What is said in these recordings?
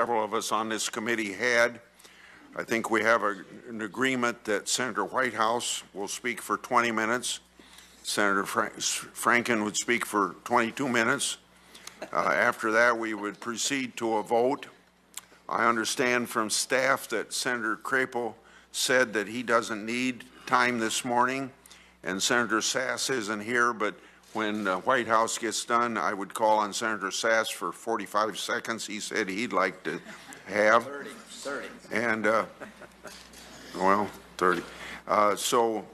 several of us on this committee had. I think we have an agreement that Senator Whitehouse will speak for 20 minutes. Senator Franken would speak for 22 minutes. After that, we would proceed to a vote. I understand from staff that Senator Crapo said that he doesn't need time this morning, and Senator Sass isn't here, but when Whitehouse gets done, I would call on Senator Sass for 45 seconds. He said he'd like to have. 30. And, well, 30. So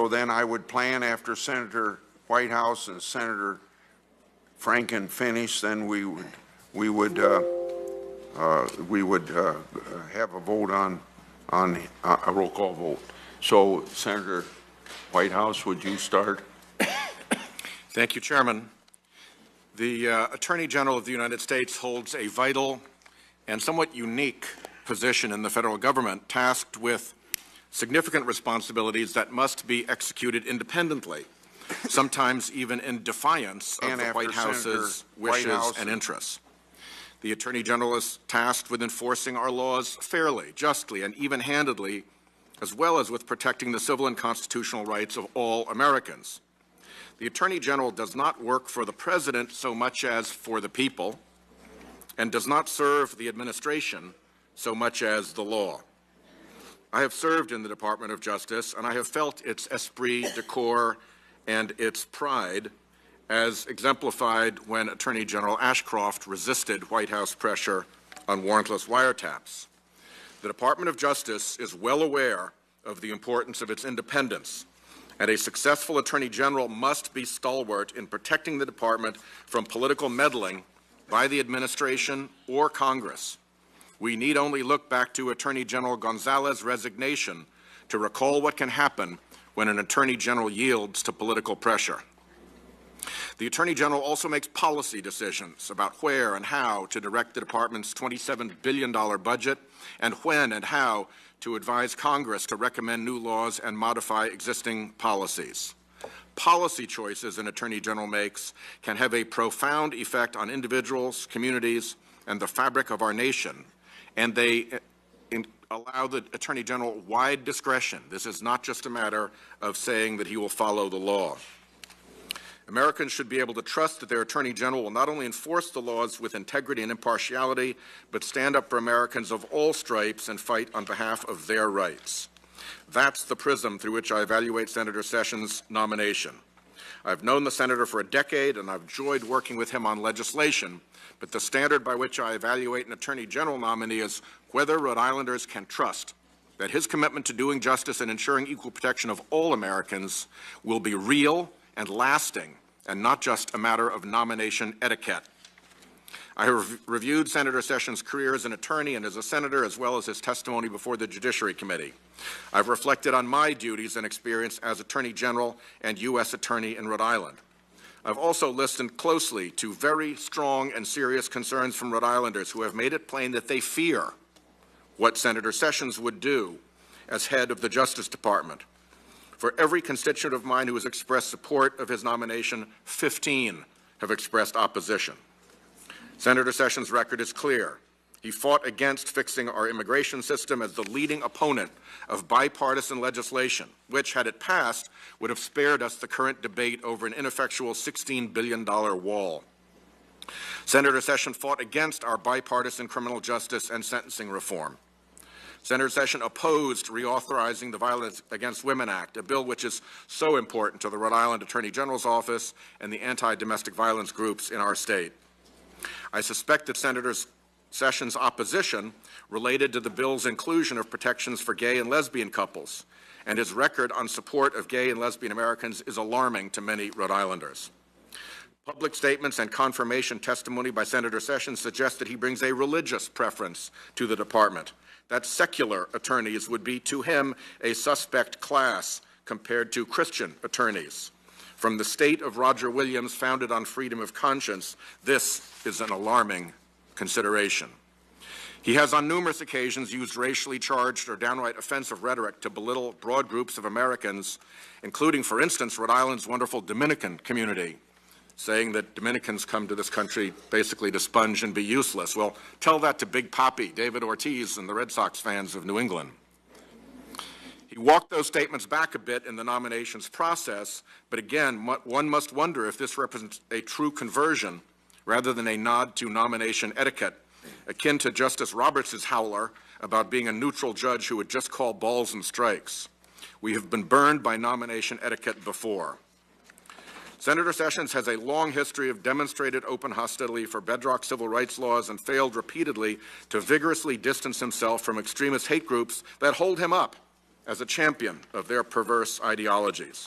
then I would plan after Senator Whitehouse and Senator Franken finish, then we would have a vote on a roll call vote. So, Senator Whitehouse, would you start? Thank you, Chairman. The Attorney General of the United States holds a vital and somewhat unique position in the federal government, tasked with significant responsibilities that must be executed independently, sometimes even in defiance of the White House's wishes and interests. The Attorney General is tasked with enforcing our laws fairly, justly, and even-handedly, as well as with protecting the civil and constitutional rights of all Americans. The Attorney General does not work for the President so much as for the people, and does not serve the administration so much as the law. I have served in the Department of Justice, and I have felt its esprit de corps and its pride as exemplified when Attorney General Ashcroft resisted White House pressure on warrantless wiretaps. The Department of Justice is well aware of the importance of its independence, and a successful Attorney General must be stalwart in protecting the department from political meddling by the administration or Congress. We need only look back to Attorney General Gonzalez's resignation to recall what can happen when an Attorney General yields to political pressure. The Attorney General also makes policy decisions about where and how to direct the department's $27 billion budget, and when and how to advise Congress to recommend new laws and modify existing policies. Policy choices an Attorney General makes can have a profound effect on individuals, communities, and the fabric of our nation, and they allow the Attorney General wide discretion. This is not just a matter of saying that he will follow the law. Americans should be able to trust that their Attorney General will not only enforce the laws with integrity and impartiality, but stand up for Americans of all stripes and fight on behalf of their rights. That's the prism through which I evaluate Senator Sessions' nomination. I've known the Senator for a decade, and I've enjoyed working with him on legislation, but the standard by which I evaluate an Attorney General nominee is whether Rhode Islanders can trust that his commitment to doing justice and ensuring equal protection of all Americans will be real and lasting, and not just a matter of nomination etiquette. I have reviewed Senator Sessions' career as an attorney and as a senator, as well as his testimony before the Judiciary Committee. I've reflected on my duties and experience as Attorney General and U.S. Attorney in Rhode Island. I've also listened closely to very strong and serious concerns from Rhode Islanders who have made it plain that they fear what Senator Sessions would do as head of the Justice Department. For every constituent of mine who has expressed support of his nomination, 15 have expressed opposition. Senator Sessions' record is clear. He fought against fixing our immigration system as the leading opponent of bipartisan legislation, which, had it passed, would have spared us the current debate over an ineffectual $16 billion wall. Senator Sessions fought against our bipartisan criminal justice and sentencing reform. Senator Sessions opposed reauthorizing the Violence Against Women Act, a bill which is so important to the Rhode Island Attorney General's office and the anti-domestic violence groups in our state. I suspect that Senator Sessions' opposition related to the bill's inclusion of protections for gay and lesbian couples, and his record on support of gay and lesbian Americans is alarming to many Rhode Islanders. Public statements and confirmation testimony by Senator Sessions suggest that he brings a religious preference to the department, that secular attorneys would be to him a suspect class compared to Christian attorneys. From the state of Roger Williams, founded on freedom of conscience, this is an alarming consideration. He has on numerous occasions used racially charged or downright offensive rhetoric to belittle broad groups of Americans, including, for instance, Rhode Island's wonderful Dominican community. saying that Dominicans come to this country basically to sponge and be useless. Well, tell that to Big Papi, David Ortiz, and the Red Sox fans of New England. He walked those statements back a bit in the nominations process, but again, one must wonder if this represents a true conversion rather than a nod to nomination etiquette, akin to Justice Roberts' howler about being a neutral judge who would just call balls and strikes. We have been burned by nomination etiquette before. Senator Sessions has a long history of demonstrated open hostility for bedrock civil rights laws and failed repeatedly to vigorously distance himself from extremist hate groups that hold him up as a champion of their perverse ideologies.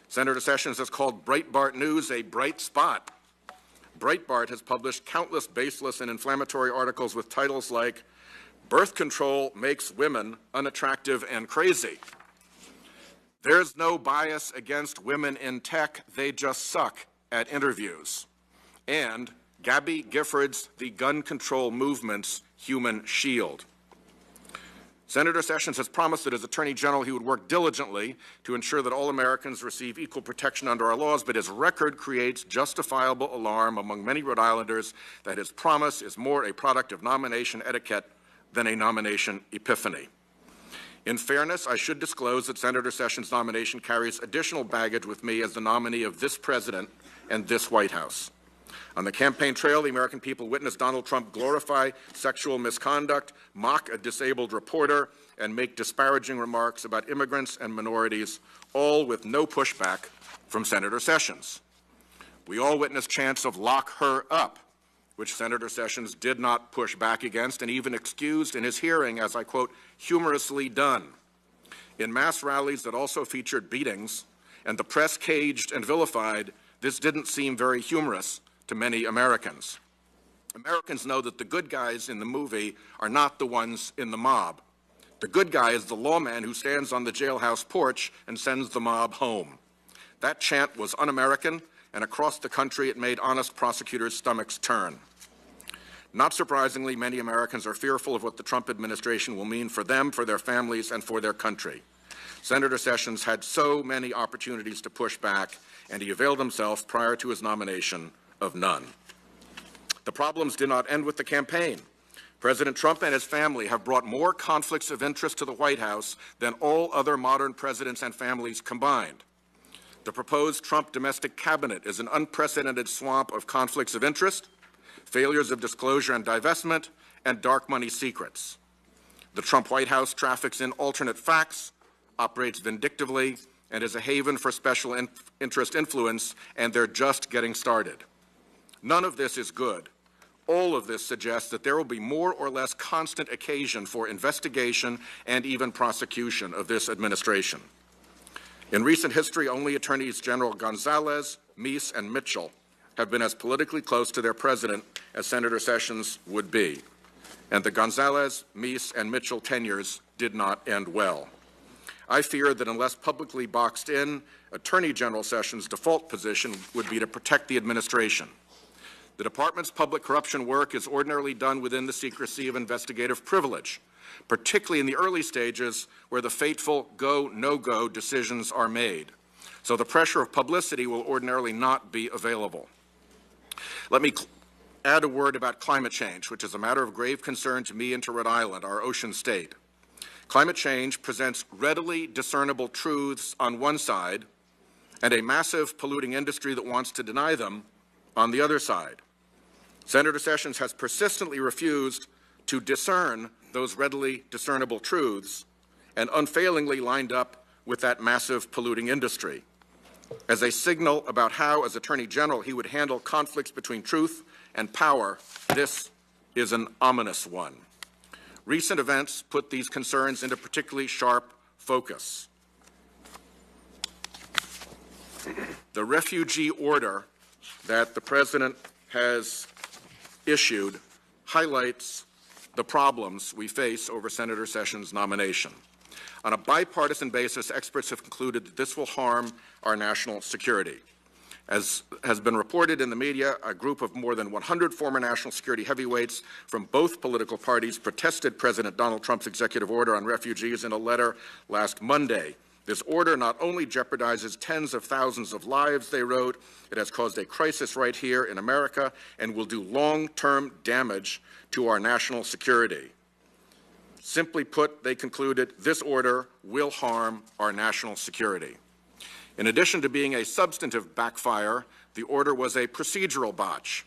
Senator Sessions has called Breitbart News a bright spot. Breitbart has published countless baseless and inflammatory articles with titles like, "Birth Control Makes Women Unattractive and Crazy." "There's no bias against women in tech, they just suck at interviews." And Gabby Giffords, the gun control movement's human shield. Senator Sessions has promised that as Attorney General he would work diligently to ensure that all Americans receive equal protection under our laws, but his record creates justifiable alarm among many Rhode Islanders that his promise is more a product of nomination etiquette than a nomination epiphany. In fairness, I should disclose that Senator Sessions' nomination carries additional baggage with me as the nominee of this President and this White House. On the campaign trail, the American people witnessed Donald Trump glorify sexual misconduct, mock a disabled reporter, and make disparaging remarks about immigrants and minorities, all with no pushback from Senator Sessions. We all witnessed chants of "lock her up," which Senator Sessions did not push back against and even excused in his hearing as, I quote, "humorously done." In mass rallies that also featured beatings and the press caged and vilified, this didn't seem very humorous to many Americans. Americans know that the good guys in the movie are not the ones in the mob. The good guy is the lawman who stands on the jailhouse porch and sends the mob home. That chant was un-American, and across the country it made honest prosecutors' stomachs turn. Not surprisingly, many Americans are fearful of what the Trump administration will mean for them, for their families, and for their country. Senator Sessions had so many opportunities to push back, and he availed himself prior to his nomination of none. The problems did not end with the campaign. President Trump and his family have brought more conflicts of interest to the White House than all other modern presidents and families combined. The proposed Trump domestic cabinet is an unprecedented swamp of conflicts of interest, failures of disclosure and divestment, and dark money secrets. The Trump White House traffics in alternate facts, operates vindictively, and is a haven for special interest influence, and they're just getting started. None of this is good. All of this suggests that there will be more or less constant occasion for investigation and even prosecution of this administration. In recent history, only Attorneys General Gonzalez, Meese, and Mitchell have been as politically close to their president as Senator Sessions would be. And the Gonzalez, Meese, and Mitchell tenures did not end well. I fear that unless publicly boxed in, Attorney General Sessions' default position would be to protect the administration. The department's public corruption work is ordinarily done within the secrecy of investigative privilege, particularly in the early stages where the fateful go, no-go decisions are made. So the pressure of publicity will ordinarily not be available. Let me add a word about climate change, which is a matter of grave concern to me and to Rhode Island, our ocean state. Climate change presents readily discernible truths on one side and a massive polluting industry that wants to deny them on the other side. Senator Sessions has persistently refused to discern those readily discernible truths and unfailingly lined up with that massive polluting industry. As a signal about how, as Attorney General, he would handle conflicts between truth and power, this is an ominous one. Recent events put these concerns into particularly sharp focus. The refugee order that the President has issued highlights the problems we face over Senator Sessions' nomination. On a bipartisan basis, experts have concluded that this will harm our national security. As has been reported in the media, a group of more than 100 former national security heavyweights from both political parties protested President Donald Trump's executive order on refugees in a letter last Monday. This order not only jeopardizes tens of thousands of lives, they wrote, it has caused a crisis right here in America and will do long-term damage to our national security. Simply put, they concluded, this order will harm our national security. In addition to being a substantive backfire, the order was a procedural botch.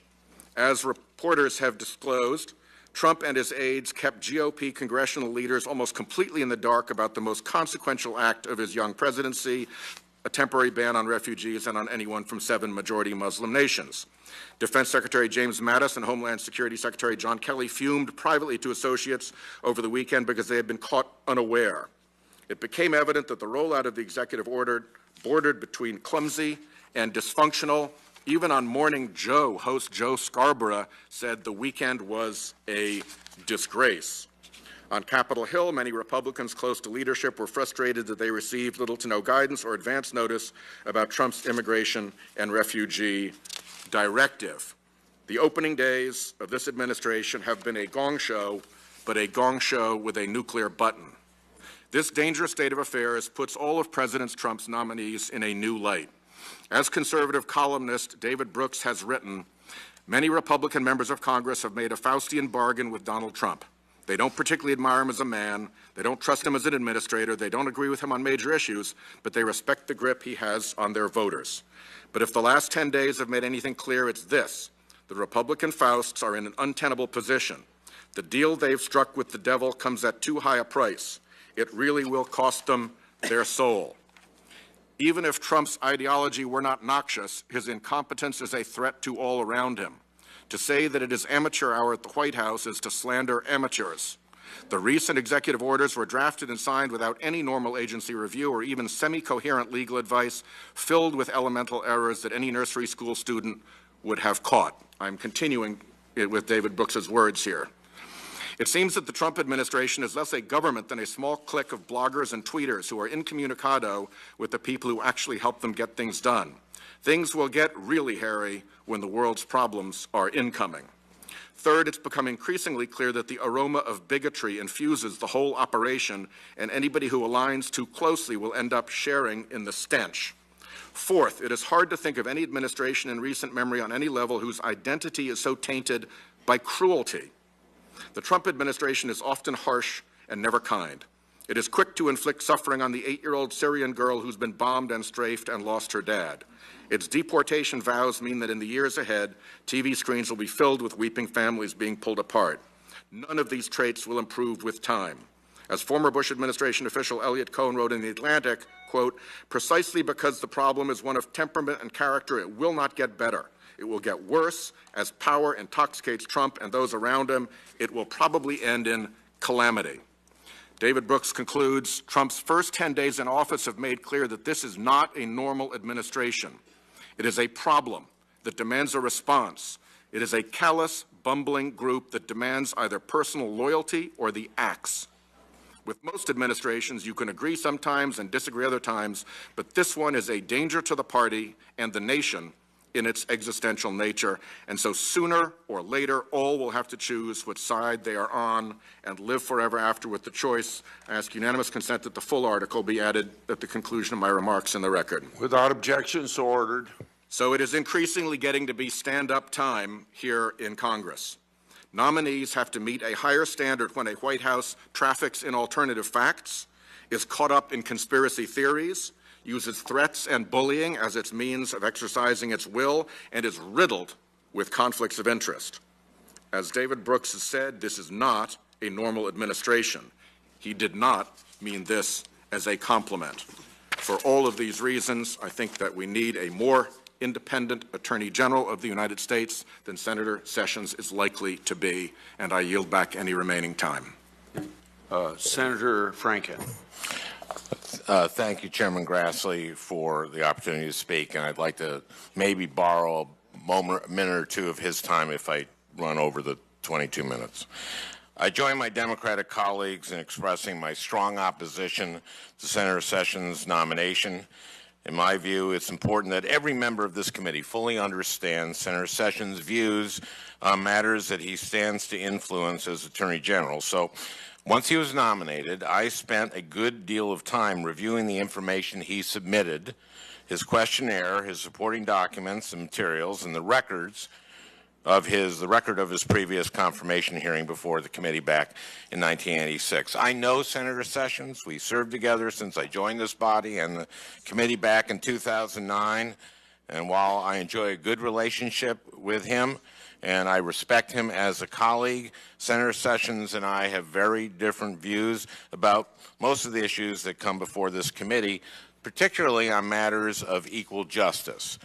As reporters have disclosed, Trump and his aides kept GOP congressional leaders almost completely in the dark about the most consequential act of his young presidency, a temporary ban on refugees and on anyone from 7 majority Muslim nations. Defense Secretary James Mattis and Homeland Security Secretary John Kelly fumed privately to associates over the weekend because they had been caught unaware. It became evident that the rollout of the executive order bordered between clumsy and dysfunctional. Even on Morning Joe, host Joe Scarborough said the weekend was a disgrace. On Capitol Hill, many Republicans close to leadership were frustrated that they received little to no guidance or advance notice about Trump's immigration and refugee directive. The opening days of this administration have been a gong show, but a gong show with a nuclear button. This dangerous state of affairs puts all of President Trump's nominees in a new light. As conservative columnist David Brooks has written, many Republican members of Congress have made a Faustian bargain with Donald Trump. They don't particularly admire him as a man, they don't trust him as an administrator, they don't agree with him on major issues, but they respect the grip he has on their voters. But if the last 10 days have made anything clear, it's this. The Republican Fausts are in an untenable position. The deal they've struck with the devil comes at too high a price. It really will cost them their soul. Even if Trump's ideology were not noxious, his incompetence is a threat to all around him. To say that it is amateur hour at the White House is to slander amateurs. The recent executive orders were drafted and signed without any normal agency review or even semi-coherent legal advice, filled with elemental errors that any nursery school student would have caught. I'm continuing with David Brooks's words here. It seems that the Trump administration is less a government than a small clique of bloggers and tweeters who are incommunicado with the people who actually help them get things done. Things will get really hairy when the world's problems are incoming. Third, it's become increasingly clear that the aroma of bigotry infuses the whole operation, and anybody who aligns too closely will end up sharing in the stench. Fourth, it is hard to think of any administration in recent memory on any level whose identity is so tainted by cruelty. The Trump administration is often harsh and never kind. It is quick to inflict suffering on the 8-year-old Syrian girl who's been bombed and strafed and lost her dad. Its deportation vows mean that in the years ahead, TV screens will be filled with weeping families being pulled apart. None of these traits will improve with time. As former Bush administration official Elliot Cohen wrote in The Atlantic, quote, precisely because the problem is one of temperament and character, it will not get better. It will get worse. As power intoxicates Trump and those around him, it will probably end in calamity. David Brooks concludes, Trump's first 10 days in office have made clear that this is not a normal administration. It is a problem that demands a response. It is a callous, bumbling group that demands either personal loyalty or the axe. With most administrations, you can agree sometimes and disagree other times, but this one is a danger to the party and the nation in its existential nature, and so sooner or later, all will have to choose which side they are on and live forever after with the choice. I ask unanimous consent that the full article be added at the conclusion of my remarks in the record. Without objection, so ordered. So it is increasingly getting to be stand-up time here in Congress. Nominees have to meet a higher standard when a White House traffics in alternative facts, is caught up in conspiracy theories, uses threats and bullying as its means of exercising its will, and is riddled with conflicts of interest. As David Brooks has said, this is not a normal administration. He did not mean this as a compliment. For all of these reasons, I think that we need a more independent Attorney General of the United States than Senator Sessions is likely to be, and I yield back any remaining time. Senator Franken. Thank you, Chairman Grassley, for the opportunity to speak, and I'd like to maybe borrow a minute or two of his time if I run over the 22 minutes. I join my Democratic colleagues in expressing my strong opposition to Senator Sessions' nomination. In my view, it's important that every member of this committee fully understands Senator Sessions' views on matters that he stands to influence as Attorney General. So Once he was nominated, I spent a good deal of time reviewing the information he submitted, his questionnaire, his supporting documents and materials, and the record of his previous confirmation hearing before the committee back in 1986. I know Senator Sessions. We served together since I joined this body and the committee back in 2009. And while I enjoy a good relationship with him and I respect him as a colleague, Senator Sessions and I have very different views about most of the issues that come before this committee, particularly on matters of equal justice.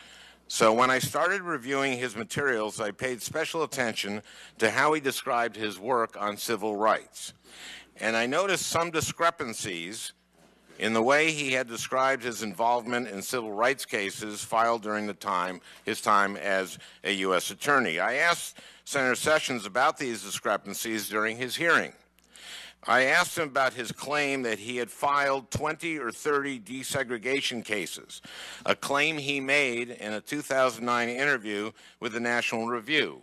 So when I started reviewing his materials, I paid special attention to how he described his work on civil rights. And I noticed some discrepancies in the way he had described his involvement in civil rights cases filed during his time as a U.S. attorney. I asked Senator Sessions about these discrepancies during his hearing. I asked him about his claim that he had filed 20 or 30 desegregation cases, a claim he made in a 2009 interview with the National Review.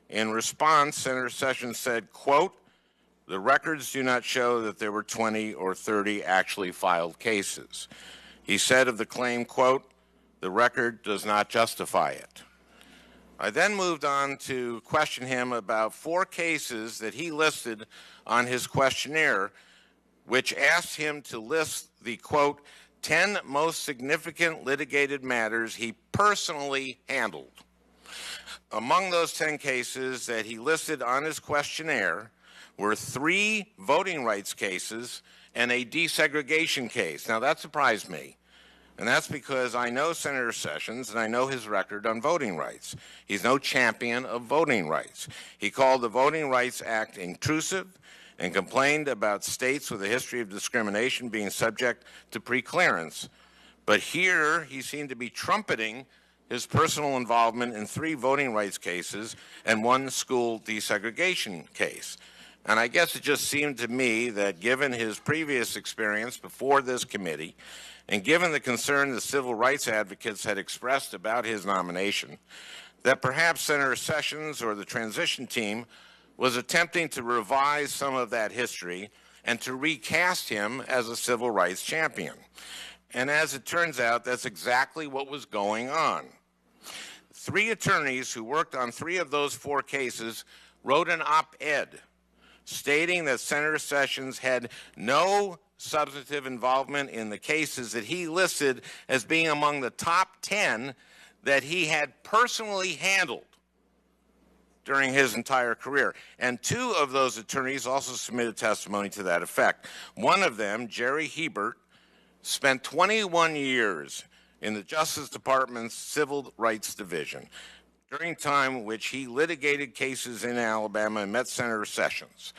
In response, Senator Sessions said, quote, "The records do not show that there were 20 or 30 actually filed cases." He said of the claim, quote, "The record does not justify it." I then moved on to question him about 4 cases that he listed on his questionnaire, which asked him to list the, quote, 10 most significant litigated matters he personally handled. Among those 10 cases that he listed on his questionnaire were 3 voting rights cases and a desegregation case. Now, that surprised me. And that's because I know Senator Sessions and I know his record on voting rights. He's no champion of voting rights. He called the Voting Rights Act intrusive and complained about states with a history of discrimination being subject to preclearance. But here he seemed to be trumpeting his personal involvement in 3 voting rights cases and 1 school desegregation case. And I guess it just seemed to me that given his previous experience before this committee, and given the concern the civil rights advocates had expressed about his nomination, that perhaps Senator Sessions or the transition team was attempting to revise some of that history and to recast him as a civil rights champion. And as it turns out, that's exactly what was going on. 3 attorneys who worked on 3 of those 4 cases wrote an op-ed stating that Senator Sessions had no substantive involvement in the cases that he listed as being among the top 10 that he had personally handled during his entire career. And 2 of those attorneys also submitted testimony to that effect. One of them, Jerry Hebert, spent 21 years in the Justice Department's Civil Rights Division, during time which he litigated cases in Alabama and met Senator Sessions.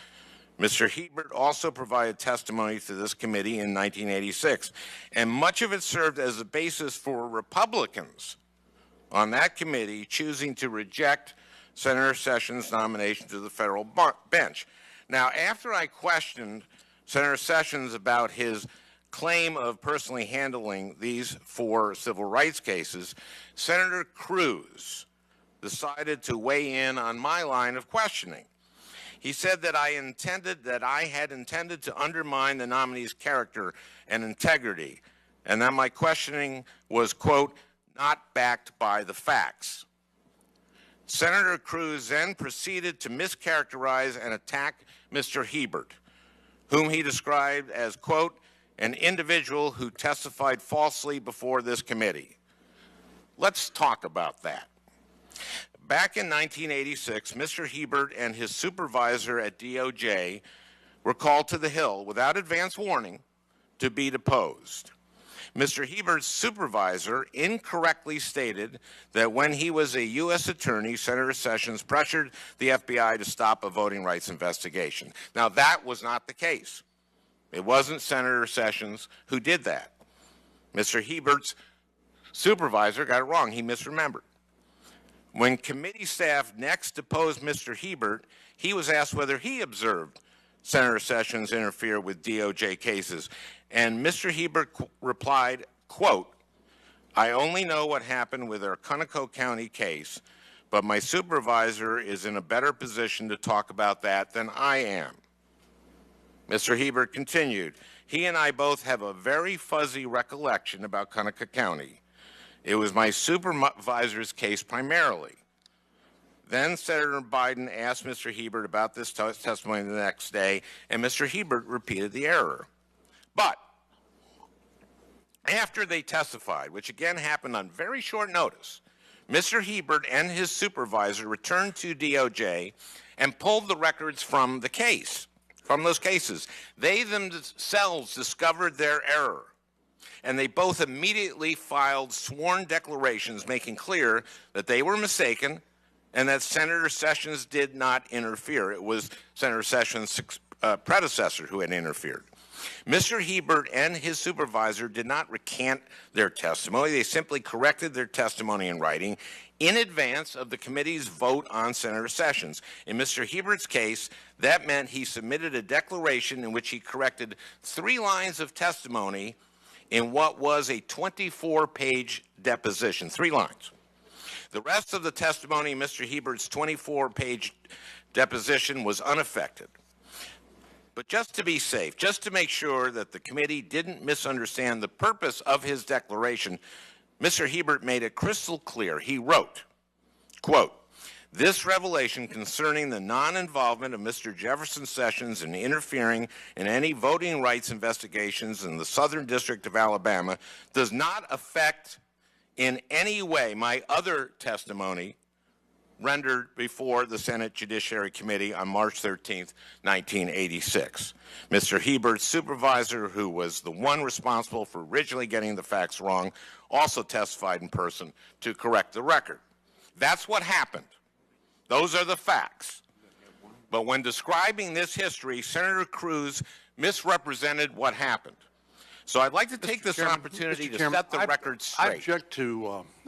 Mr. Hebert also provided testimony to this committee in 1986, and much of it served as a basis for Republicans on that committee choosing to reject Senator Sessions' nomination to the federal bench. Now, after I questioned Senator Sessions about his claim of personally handling these 4 civil rights cases, Senator Cruz decided to weigh in on my line of questioning. He said that I had intended to undermine the nominee's character and integrity, and that my questioning was, quote, not backed by the facts. Senator Cruz then proceeded to mischaracterize and attack Mr. Hebert, whom he described as, quote, an individual who testified falsely before this committee. Let's talk about that. Back in 1986, Mr. Hebert and his supervisor at DOJ were called to the Hill without advance warning to be deposed. Mr. Hebert's supervisor incorrectly stated that when he was a U.S. attorney, Senator Sessions pressured the FBI to stop a voting rights investigation. Now, that was not the case. It wasn't Senator Sessions who did that. Mr. Hebert's supervisor got it wrong. He misremembered. When committee staff next deposed Mr. Hebert, he was asked whether he observed Senator Sessions interfere with DOJ cases. And Mr. Hebert replied, quote, I only know what happened with our Conoco County case, but my supervisor is in a better position to talk about that than I am. Mr. Hebert continued, he and I both have a very fuzzy recollection about Conecuh County. It was my supervisor's case primarily. Then Senator Biden asked Mr. Hebert about this testimony the next day, and Mr. Hebert repeated the error. But after they testified, which again happened on very short notice, Mr. Hebert and his supervisor returned to DOJ and pulled the records from the case, from those cases. They themselves discovered their error, and they both immediately filed sworn declarations making clear that they were mistaken and that Senator Sessions did not interfere. It was Senator Sessions' predecessor who had interfered. Mr. Hebert and his supervisor did not recant their testimony. They simply corrected their testimony in writing in advance of the committee's vote on Senator Sessions. In Mr. Hebert's case, that meant he submitted a declaration in which he corrected 3 lines of testimony in what was a 24-page deposition, 3 lines. The rest of the testimony in Mr. Hebert's 24-page deposition was unaffected. But just to be safe, just to make sure that the committee didn't misunderstand the purpose of his declaration, Mr. Hebert made it crystal clear. He wrote, quote, this revelation concerning the non-involvement of Mr. Jefferson Sessions in interfering in any voting rights investigations in the Southern District of Alabama does not affect in any way my other testimony rendered before the Senate Judiciary Committee on March 13, 1986. Mr. Hebert's supervisor, who was the one responsible for originally getting the facts wrong, also testified in person to correct the record. That's what happened. Those are the facts. But when describing this history, Senator Cruz misrepresented what happened. So I'd like to take this opportunity to set the record straight.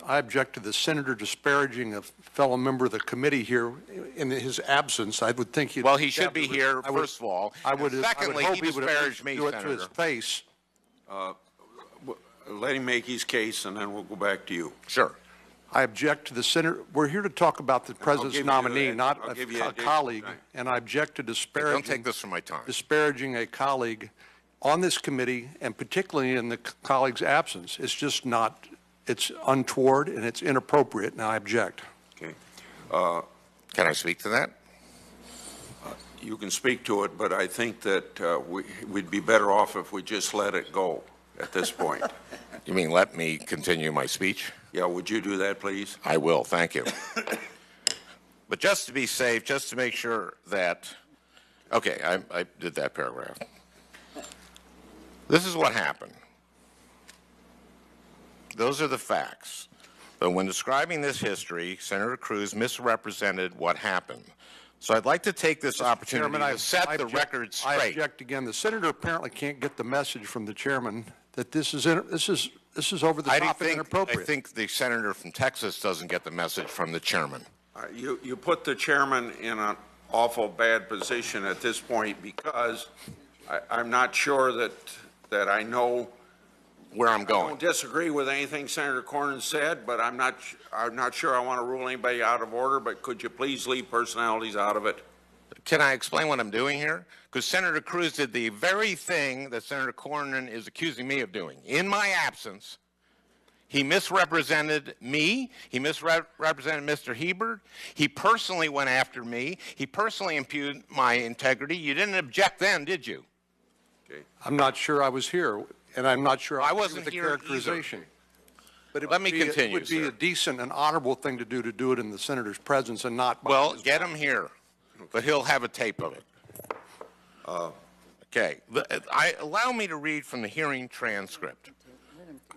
I object to the senator disparaging a fellow member of the committee here in his absence. I would think well, he should be here, first of all. Secondly, he disparaged me, do it to his face. Let him make his case, and then we'll go back to you. Sure. I object to the senator. We're here to talk about the president's nominee, not a colleague, and I object to disparaging. Don't take this from my time. Disparaging a colleague on this committee, and particularly in the colleague's absence. It's just not, it's untoward and it's inappropriate, and I object. Okay. Can I speak to that? You can speak to it, but I think that we'd be better off if we just let it go at this point. You mean let me continue my speech? Yeah, would you do that, please? I will, thank you. But just to be safe, just to make sure that, okay, I did that paragraph. This is what happened. Those are the facts. But when describing this history, Senator Cruz misrepresented what happened. So I'd like to take this opportunity to set the record straight. I object again. The senator apparently can't get the message from the chairman that this is over the top and inappropriate. I think the senator from Texas doesn't get the message from the chairman. You put the chairman in an awful bad position at this point because I'm not sure that I know where I'm going. I don't disagree with anything Senator Cornyn said, but I'm not sure I want to rule anybody out of order, but could you please leave personalities out of it? Can I explain what I'm doing here? Because Senator Cruz did the very thing that Senator Cornyn is accusing me of doing. In my absence, he misrepresented me. He misrepresented Mr. Hebert. He personally went after me. He personally impugned my integrity. You didn't object then, did you? Okay. I'm not sure I was here, and I'm not sure I agree wasn't with the here characterization. But Let me continue, it would be sir. a decent and honorable thing to do it in the senator's presence and not. Well, get him here, but he'll have a tape of it. Okay. Allow me to read from the hearing transcript.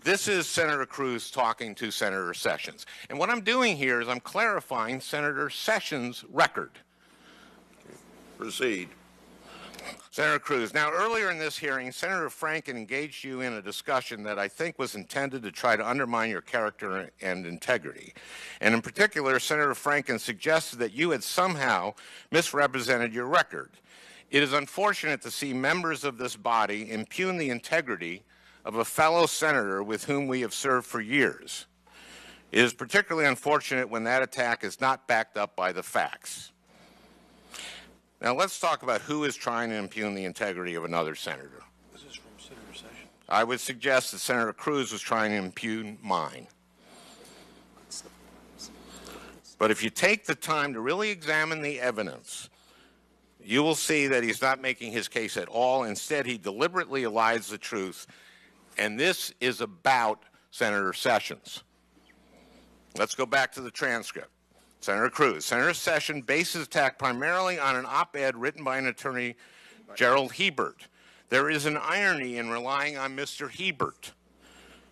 This is Senator Cruz talking to Senator Sessions. And what I'm doing here is I'm clarifying Senator Sessions' record. Proceed. Senator Cruz, now earlier in this hearing, Senator Franken engaged you in a discussion that I think was intended to try to undermine your character and integrity. And in particular, Senator Franken suggested that you had somehow misrepresented your record. It is unfortunate to see members of this body impugn the integrity of a fellow senator with whom we have served for years. It is particularly unfortunate when that attack is not backed up by the facts. Now let's talk about who is trying to impugn the integrity of another senator. This is from Senator Sessions. I would suggest that Senator Cruz was trying to impugn mine. But if you take the time to really examine the evidence, you will see that he's not making his case at all. Instead, he deliberately elides the truth, and this is about Senator Sessions. Let's go back to the transcript. Senator Cruz. Senator Sessions based his attack primarily on an op-ed written by an attorney, Gerald Hebert. There is an irony in relying on Mr. Hebert,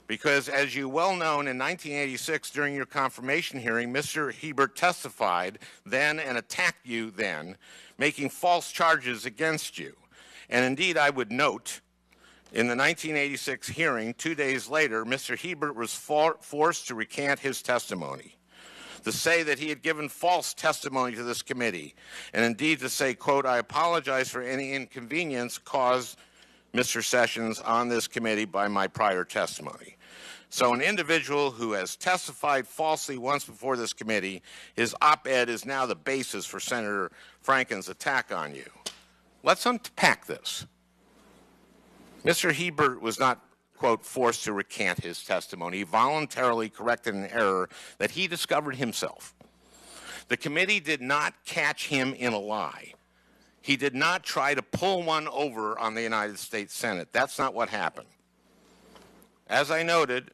because as you well know, in 1986, during your confirmation hearing, Mr. Hebert testified then and attacked you then, making false charges against you. And indeed, I would note, in the 1986 hearing, 2 days later, Mr. Hebert was forced to recant his testimony, to say that he had given false testimony to this committee, and indeed to say, quote, I apologize for any inconvenience caused Mr. Sessions on this committee by my prior testimony. So an individual who has testified falsely once before this committee, his op-ed is now the basis for Senator Franken's attack on you. Let's unpack this. Mr. Hebert was not, quote, forced to recant his testimony. He voluntarily corrected an error that he discovered himself. The committee did not catch him in a lie. He did not try to pull one over on the United States Senate. That's not what happened. As I noted,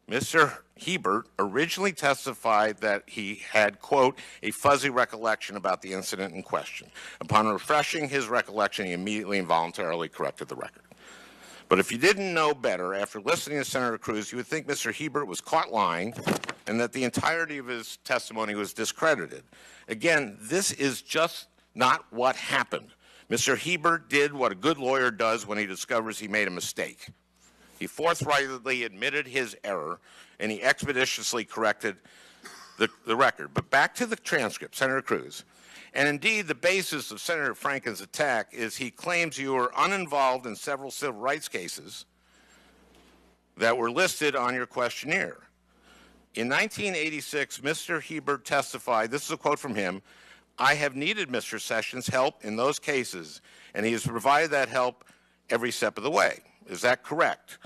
Mr. Hebert originally testified that he had, quote, a fuzzy recollection about the incident in question. Upon refreshing his recollection, he immediately and voluntarily corrected the record. But if you didn't know better, after listening to Senator Cruz, you would think Mr. Hebert was caught lying and that the entirety of his testimony was discredited. Again, this is just not what happened. Mr. Hebert did what a good lawyer does when he discovers he made a mistake. He forthrightly admitted his error, and he expeditiously corrected the record. But back to the transcript, Senator Cruz. And indeed, the basis of Senator Franken's attack is he claims you were uninvolved in several civil rights cases that were listed on your questionnaire. In 1986, Mr. Hebert testified, this is a quote from him, I have needed Mr. Sessions' help in those cases, and he has provided that help every step of the way. Is that correct?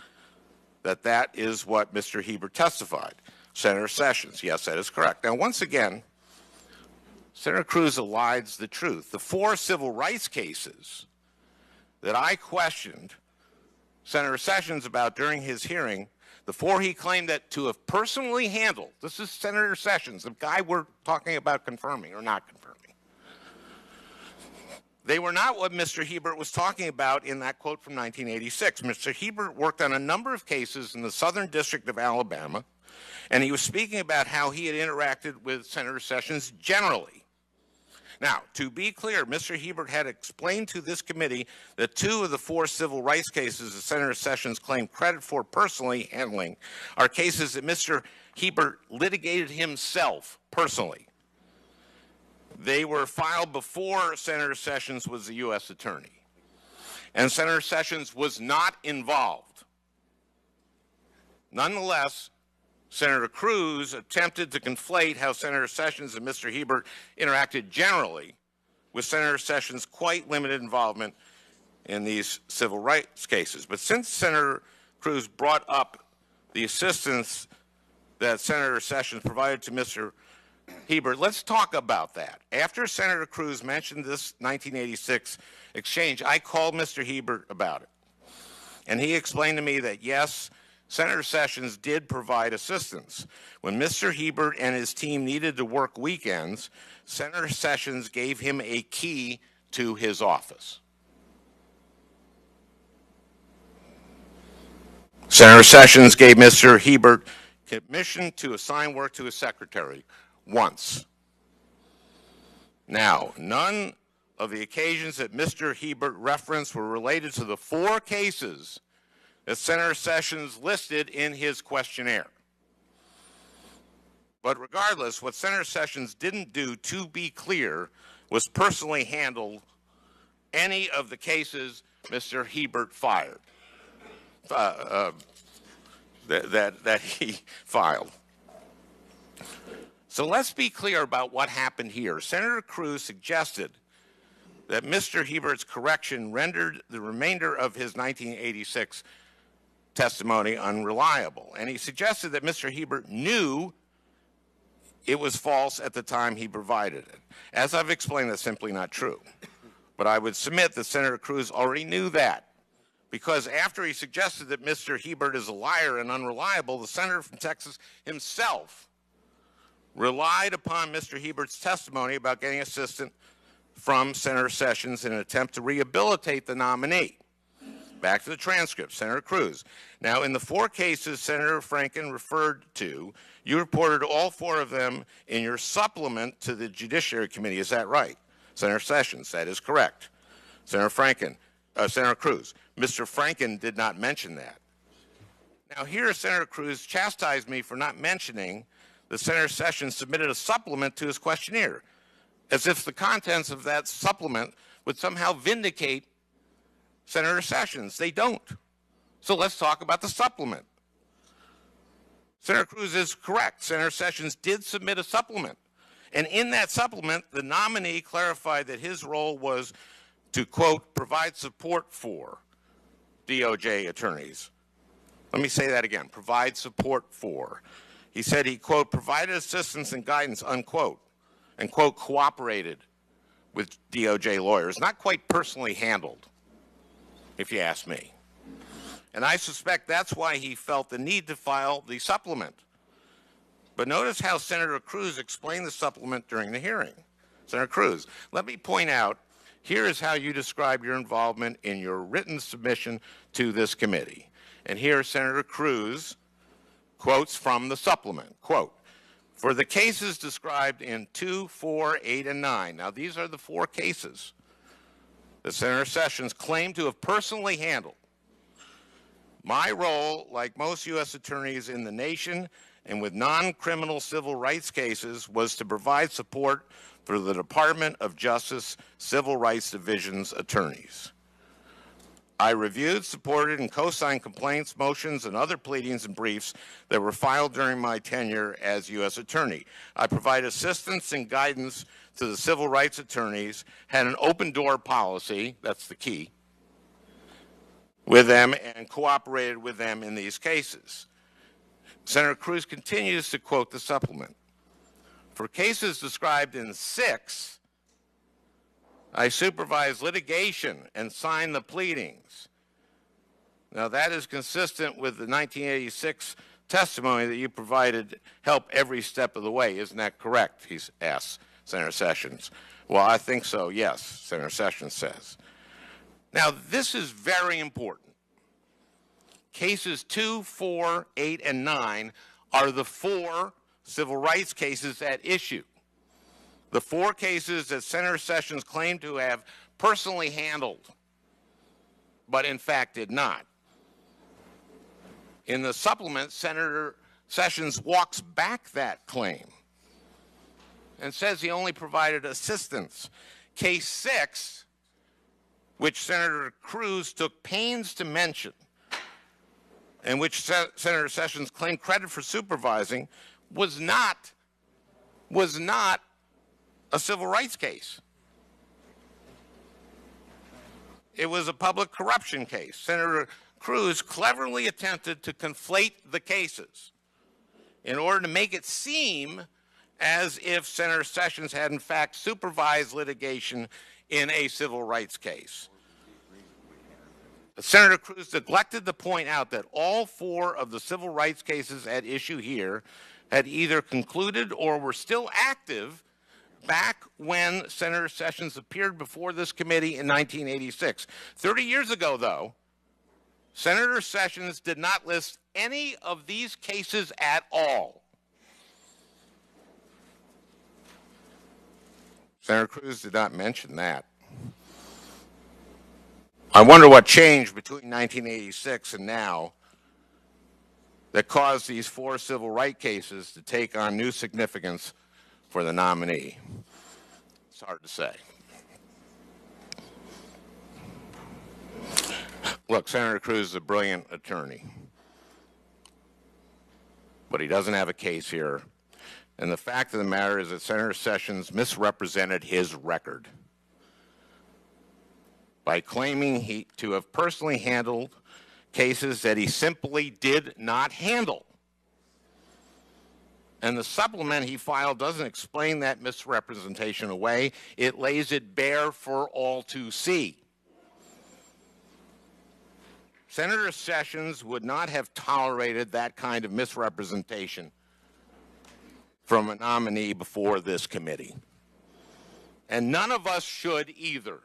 That is what Mr. Hebert testified. Senator Sessions, yes, that is correct. Now, once again, Senator Cruz elides the truth. The 4 civil rights cases that I questioned Senator Sessions about during his hearing, the 4 he claimed that to have personally handled, this is Senator Sessions, the guy we're talking about confirming or not confirming. They were not what Mr. Hebert was talking about in that quote from 1986. Mr. Hebert worked on a number of cases in the Southern District of Alabama, and he was speaking about how he had interacted with Senator Sessions generally. Now, to be clear, Mr. Hebert had explained to this committee that 2 of the 4 civil rights cases that Senator Sessions claimed credit for personally handling are cases that Mr. Hebert litigated himself personally. They were filed before Senator Sessions was the U.S. Attorney, and Senator Sessions was not involved. Nonetheless, Senator Cruz attempted to conflate how Senator Sessions and Mr. Hebert interacted generally with Senator Sessions' quite limited involvement in these civil rights cases. But since Senator Cruz brought up the assistance that Senator Sessions provided to Mr. Hebert, let's talk about that. After Senator Cruz mentioned this 1986 exchange, I called Mr. Hebert about it. And he explained to me that, yes, Senator Sessions did provide assistance. When Mr. Hebert and his team needed to work weekends, Senator Sessions gave him a key to his office. Senator Sessions gave Mr. Hebert permission to assign work to his secretary once. Now, none of the occasions that Mr. Hebert referenced were related to the 4 cases that Senator Sessions listed in his questionnaire. But regardless, what Senator Sessions didn't do, to be clear, was personally handle any of the cases Mr. Hebert fired, that he filed. So let's be clear about what happened here. Senator Cruz suggested that Mr. Hebert's correction rendered the remainder of his 1986 testimony unreliable. And he suggested that Mr. Hebert knew it was false at the time he provided it. As I've explained, that's simply not true. But I would submit that Senator Cruz already knew that, because after he suggested that Mr. Hebert is a liar and unreliable, the senator from Texas himself relied upon Mr. Hebert's testimony about getting assistance from Senator Sessions in an attempt to rehabilitate the nominee. Back to the transcript, Senator Cruz. Now, in the 4 cases Senator Franken referred to, you reported all 4 of them in your supplement to the Judiciary Committee. Is that right? Senator Sessions, that is correct. Senator Cruz, Mr. Franken did not mention that. Now, here Senator Cruz chastised me for not mentioning that Senator Sessions submitted a supplement to his questionnaire, as if the contents of that supplement would somehow vindicate Senator Sessions. They don't. So let's talk about the supplement. Senator Cruz is correct. Senator Sessions did submit a supplement. And in that supplement, the nominee clarified that his role was to, quote, provide support for DOJ attorneys. Let me say that again, provide support for. He said he, quote, provided assistance and guidance, unquote, and, quote, cooperated with DOJ lawyers. Not quite personally handled, if you ask me. And I suspect that's why he felt the need to file the supplement. But notice how Senator Cruz explained the supplement during the hearing. Senator Cruz, let me point out, here is how you describe your involvement in your written submission to this committee. And here Senator Cruz quotes from the supplement, quote, for the cases described in 2, 4, 8, and 9. Now, these are the 4 cases that Senator Sessions claimed to have personally handled. My role, like most U.S. attorneys in the nation and with non-criminal civil rights cases, was to provide support for the Department of Justice Civil Rights Division's attorneys. I reviewed, supported, and co-signed complaints, motions, and other pleadings and briefs that were filed during my tenure as U.S. Attorney. I provided assistance and guidance to the civil rights attorneys, had an open door policy, that's the key, with them, and cooperated with them in these cases. Senator Cruz continues to quote the supplement. For cases described in 6, I supervised litigation and signed the pleadings. Now, that is consistent with the 1986 testimony that you provided help every step of the way. Isn't that correct? He asked Senator Sessions. Well, I think so, yes, Senator Sessions says. Now, this is very important. Cases 2, 4, 8, and 9 are the 4 civil rights cases at issue. The 4 cases that Senator Sessions claimed to have personally handled, but in fact did not. In the supplement, Senator Sessions walks back that claim and says he only provided assistance. Case 6, which Senator Cruz took pains to mention, and which Senator Sessions claimed credit for supervising, was not a civil rights case. It was a public corruption case. Senator Cruz cleverly attempted to conflate the cases in order to make it seem as if Senator Sessions had in fact supervised litigation in a civil rights case. Senator Cruz neglected to point out that all 4 of the civil rights cases at issue here had either concluded or were still active back when Senator Sessions appeared before this committee in 1986. 30 years ago, though, Senator Sessions did not list any of these cases at all. Senator Cruz did not mention that. I wonder what changed between 1986 and now that caused these 4 civil rights cases to take on new significance for the nominee. It's hard to say. Look, Senator Cruz is a brilliant attorney, but he doesn't have a case here. And the fact of the matter is that Senator Sessions misrepresented his record. by claiming to have personally handled cases that he simply did not handle. And the supplement he filed doesn't explain that misrepresentation away. It lays it bare for all to see. Senator Sessions would not have tolerated that kind of misrepresentation from a nominee before this committee. And none of us should either.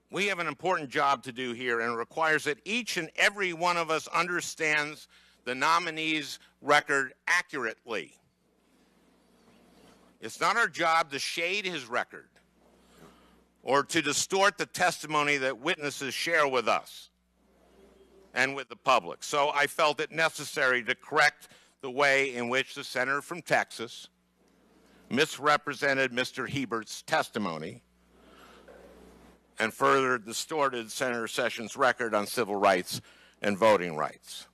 We have an important job to do here, and it requires that each and every one of us understands the nominee's record accurately. It's not our job to shade his record or to distort the testimony that witnesses share with us and with the public. So I felt it necessary to correct the way in which the senator from Texas misrepresented Mr. Hebert's testimony and further distorted Senator Sessions' record on civil rights and voting rights.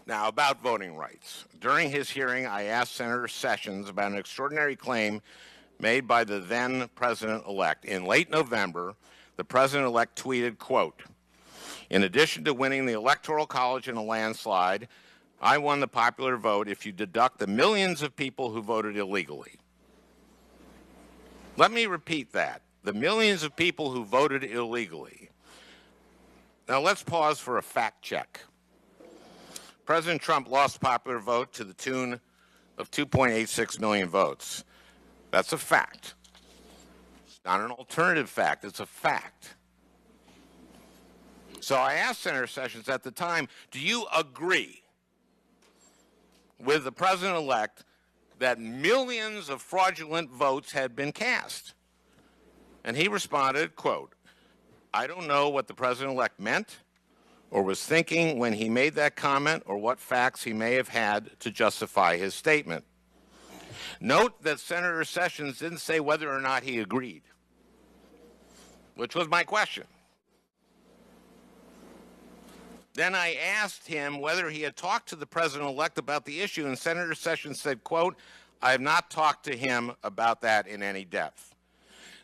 Now, about voting rights. During his hearing, I asked Senator Sessions about an extraordinary claim made by the then president-elect. In late November, the president-elect tweeted, quote, "In addition to winning the Electoral College in a landslide, I won the popular vote if you deduct the millions of people who voted illegally." Let me repeat that. The millions of people who voted illegally. Now let's pause for a fact check. President Trump lost popular vote to the tune of 2.86 million votes. That's a fact. It's not an alternative fact. It's a fact. So I asked Senator Sessions at the time, do you agree with the president-elect that millions of fraudulent votes had been cast? And he responded, quote, "I don't know what the president-elect meant or was thinking when he made that comment or what facts he may have had to justify his statement." Note that Senator Sessions didn't say whether or not he agreed, which was my question. Then I asked him whether he had talked to the president-elect about the issue, and Senator Sessions said, quote, "I have not talked to him about that in any depth."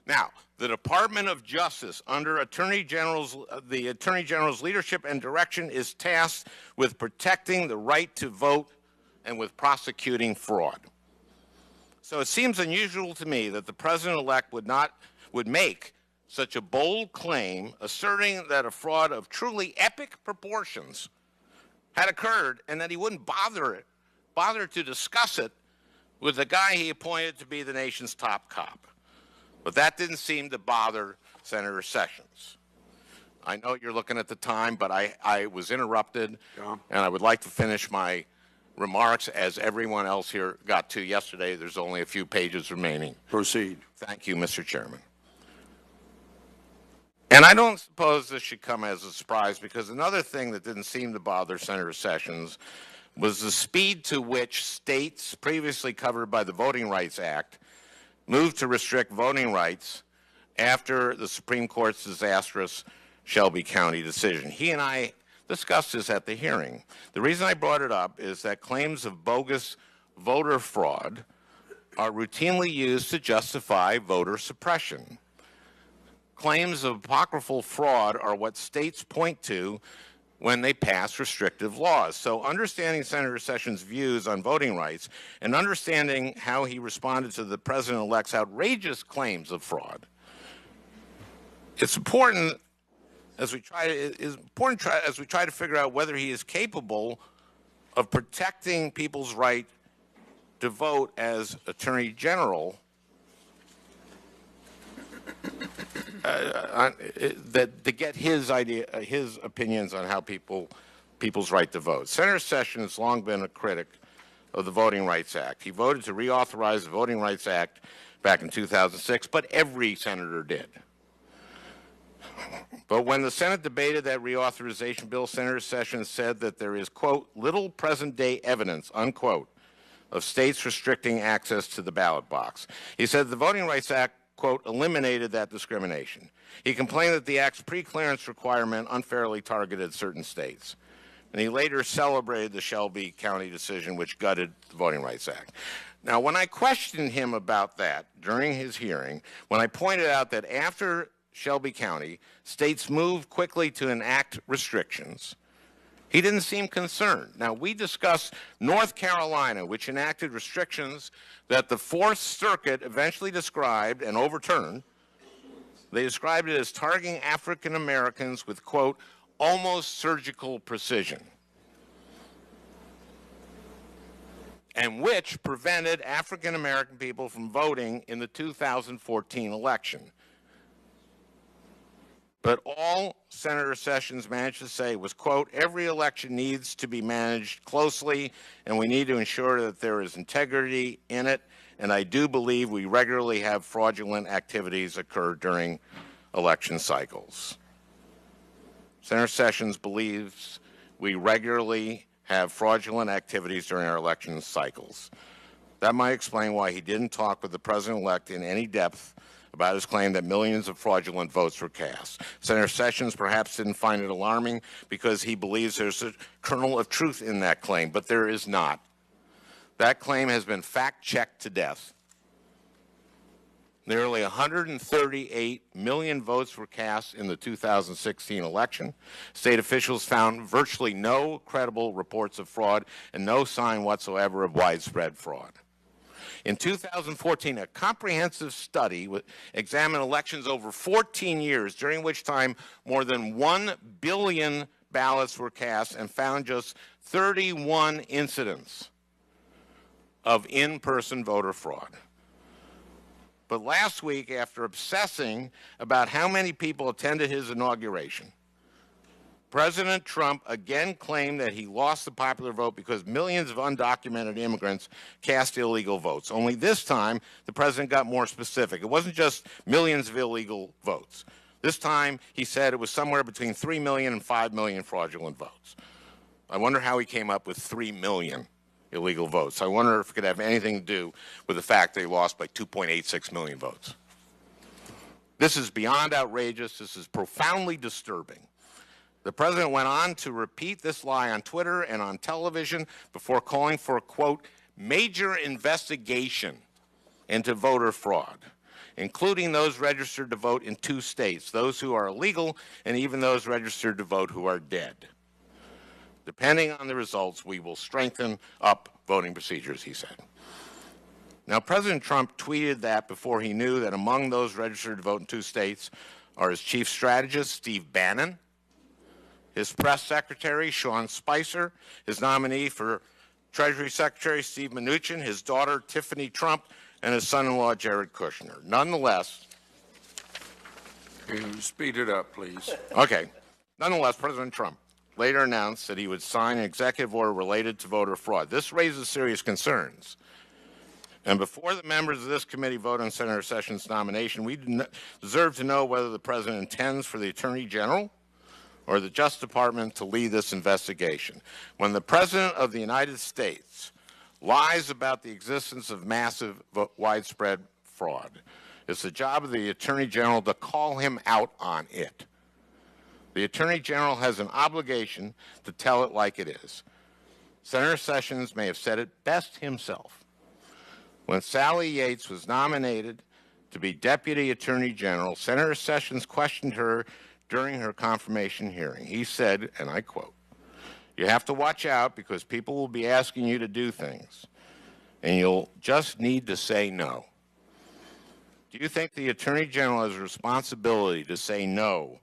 Now, the Department of Justice, under the Attorney General's leadership and direction, is tasked with protecting the right to vote and with prosecuting fraud. So it seems unusual to me that the president-elect would make such a bold claim asserting that a fraud of truly epic proportions had occurred and that he wouldn't bother to discuss it with the guy he appointed to be the nation's top cop. But that didn't seem to bother Senator Sessions. I know you're looking at the time, but I was interrupted, and I would like to finish my remarks as everyone else here got to yesterday. There's only a few pages remaining. Proceed. Thank you, Mr. Chairman. And I don't suppose this should come as a surprise, because another thing that didn't seem to bother Senator Sessions was the speed to which states previously covered by the Voting Rights Act moved to restrict voting rights after the Supreme Court's disastrous Shelby County decision. He and I discussed this at the hearing. The reason I brought it up is that claims of bogus voter fraud are routinely used to justify voter suppression. Claims of apocryphal fraud are what states point to when they pass restrictive laws. So understanding Senator Sessions' views on voting rights and understanding how he responded to the president-elect's outrageous claims of fraud, it's important as we try to figure out whether he is capable of protecting people's right to vote as Attorney General, to get his opinions on how people's right to vote. Senator Sessions has long been a critic of the Voting Rights Act. He voted to reauthorize the Voting Rights Act back in 2006, but every senator did. But when the Senate debated that reauthorization bill, Senator Sessions said that there is, quote, little present-day evidence, unquote, of states restricting access to the ballot box. He said the Voting Rights Act, quote, eliminated that discrimination. He complained that the Act's pre-clearance requirement unfairly targeted certain states. And he later celebrated the Shelby County decision, which gutted the Voting Rights Act. Now, when I questioned him about that during his hearing, when I pointed out that after Shelby County, states moved quickly to enact restrictions, he didn't seem concerned. Now, we discussed North Carolina, which enacted restrictions that the Fourth Circuit eventually described and overturned. They described it as targeting African Americans with, quote, almost surgical precision, and which prevented African American people from voting in the 2014 election. But all Senator Sessions managed to say was, quote, every election needs to be managed closely, and we need to ensure that there is integrity in it, and I do believe we regularly have fraudulent activities occur during election cycles. Senator Sessions believes we regularly have fraudulent activities during our election cycles. That might explain why he didn't talk with the president-elect in any depth about his claim that millions of fraudulent votes were cast. Senator Sessions perhaps didn't find it alarming because he believes there's a kernel of truth in that claim, but there is not. That claim has been fact-checked to death. Nearly 138 million votes were cast in the 2016 election. State officials found virtually no credible reports of fraud and no sign whatsoever of widespread fraud. In 2014, a comprehensive study examined elections over 14 years, during which time more than 1 billion ballots were cast, and found just 31 incidents of in-person voter fraud. But last week, after obsessing about how many people attended his inauguration, President Trump again claimed that he lost the popular vote because millions of undocumented immigrants cast illegal votes. Only this time, the president got more specific. It wasn't just millions of illegal votes. This time, he said it was somewhere between 3 million and 5 million fraudulent votes. I wonder how he came up with 3 million illegal votes. I wonder if it could have anything to do with the fact that he lost by 2.86 million votes. This is beyond outrageous. This is profoundly disturbing. The president went on to repeat this lie on Twitter and on television before calling for a, quote, major investigation into voter fraud, including those registered to vote in 2 states, those who are illegal and even those registered to vote who are dead. Depending on the results, we will strengthen up voting procedures, he said. Now, President Trump tweeted that before he knew that among those registered to vote in 2 states are his chief strategist, Steve Bannon, his press secretary, Sean Spicer, his nominee for Treasury Secretary, Steve Mnuchin, his daughter, Tiffany Trump, and his son-in-law, Jared Kushner. Nonetheless, Speed it up, please. okay. Nonetheless, President Trump later announced that he would sign an executive order related to voter fraud. This raises serious concerns. And before the members of this committee vote on Senator Sessions' nomination, we deserve to know whether the president intends for the Attorney General or the Justice Department to lead this investigation. When the President of the United States lies about the existence of massive widespread fraud, it's the job of the Attorney General to call him out on it. The Attorney General has an obligation to tell it like it is. Senator Sessions may have said it best himself. When Sally Yates was nominated to be Deputy Attorney General, Senator Sessions questioned her during her confirmation hearing. He said, and I quote, "You have to watch out because people will be asking you to do things, and you'll just need to say no." Do you think the Attorney General has a responsibility to say no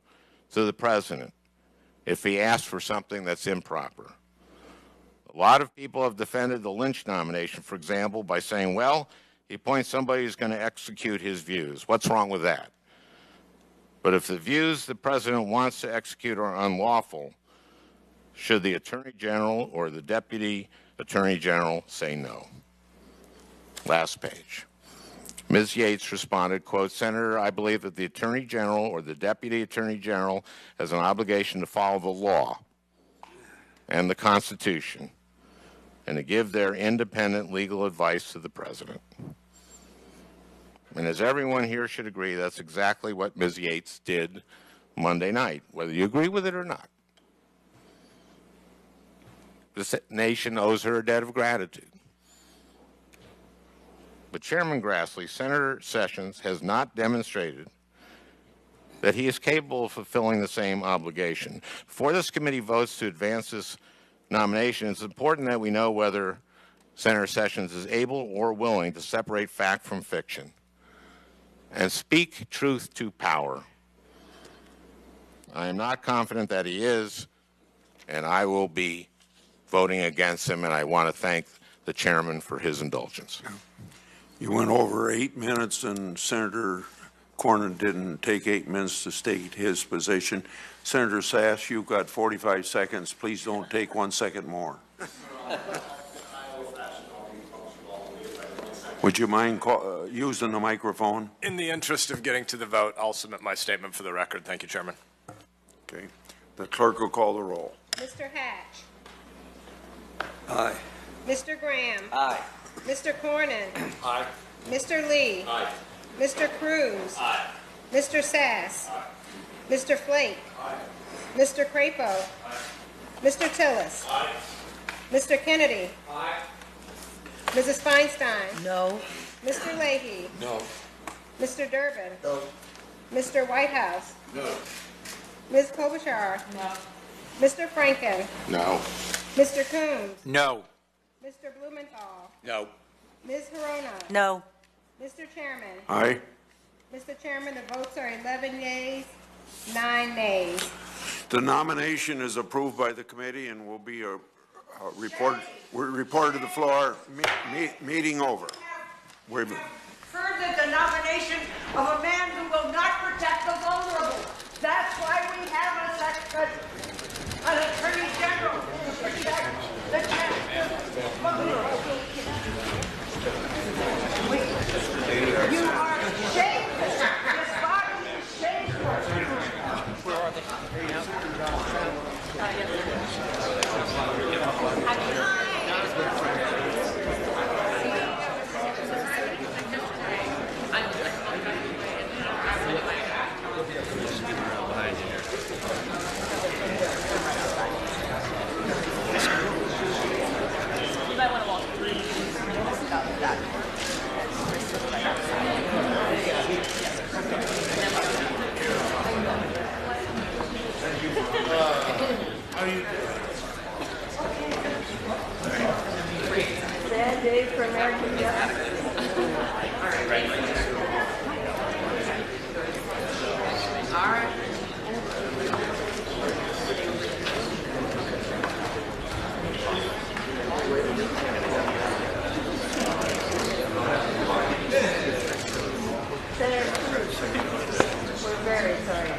to the President if he asks for something that's improper? A lot of people have defended the Lynch nomination, for example, by saying, well, he appoints somebody who's going to execute his views. What's wrong with that? But if the views the President wants to execute are unlawful, should the Attorney General or the Deputy Attorney General say no? Last page. Ms. Yates responded, quote, "Senator, I believe that the Attorney General or the Deputy Attorney General has an obligation to follow the law and the Constitution and to give their independent legal advice to the President." And as everyone here should agree, that's exactly what Ms. Yates did Monday night, whether you agree with it or not. This nation owes her a debt of gratitude. But Chairman Grassley, Senator Sessions has not demonstrated that he is capable of fulfilling the same obligation. Before this committee votes to advance this nomination, it's important that we know whether Senator Sessions is able or willing to separate fact from fiction and speak truth to power. I am not confident that he is, and I will be voting against him, and I want to thank the chairman for his indulgence. You went over 8 minutes, and Senator Cornyn didn't take 8 minutes to state his position. Senator Sass, you've got 45 seconds. Please don't take 1 second more. Would you mind using the microphone? In the interest of getting to the vote, I'll submit my statement for the record. Thank you, Chairman. Okay. The clerk will call the roll. Mr. Hatch. Aye. Mr. Graham. Aye. Mr. Cornyn. Aye. Mr. Lee. Aye. Mr. Cruz. Aye. Mr. Sass. Aye. Mr. Flake. Aye. Mr. Crapo. Aye. Mr. Tillis. Aye. Mr. Kennedy. Aye. Mrs. Feinstein. No. Mr. Leahy. No. Mr. Durbin. No. Mr. Whitehouse. No. Ms. Klobuchar. No. Mr. Franken. No. Mr. Coons. No. Mr. Blumenthal. No. Ms. Harona. No. Mr. Chairman. Aye. Mr. Chairman, the votes are 11 yeas, 9 nays. The nomination is approved by the committee and will be reported to the floor. Meeting over. Wait a minute. Further the nomination of a man who will not protect the vulnerable. That's why we have an attorney general to protect the vulnerable. You are shameful. This body is shameful. Sad day for American justice. All right. Senator Cruz, we're very sorry.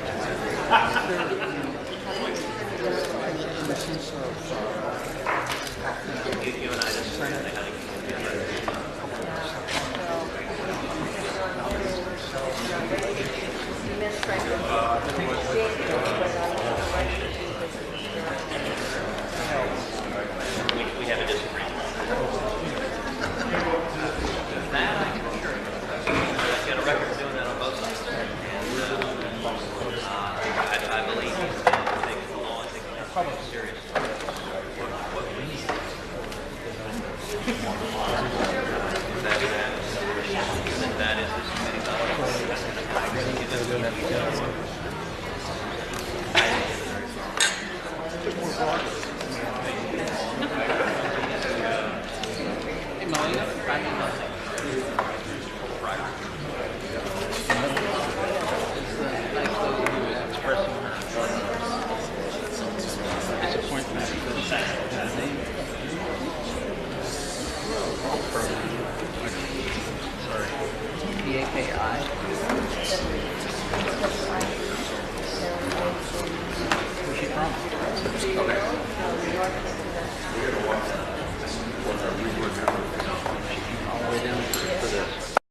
Ms. Franklin. We have a disagreement. That I can assure you. I've got a record of doing that on both sides. And I believe he's taking the law and taking it very seriously. What we need that is this committee. Where's she from?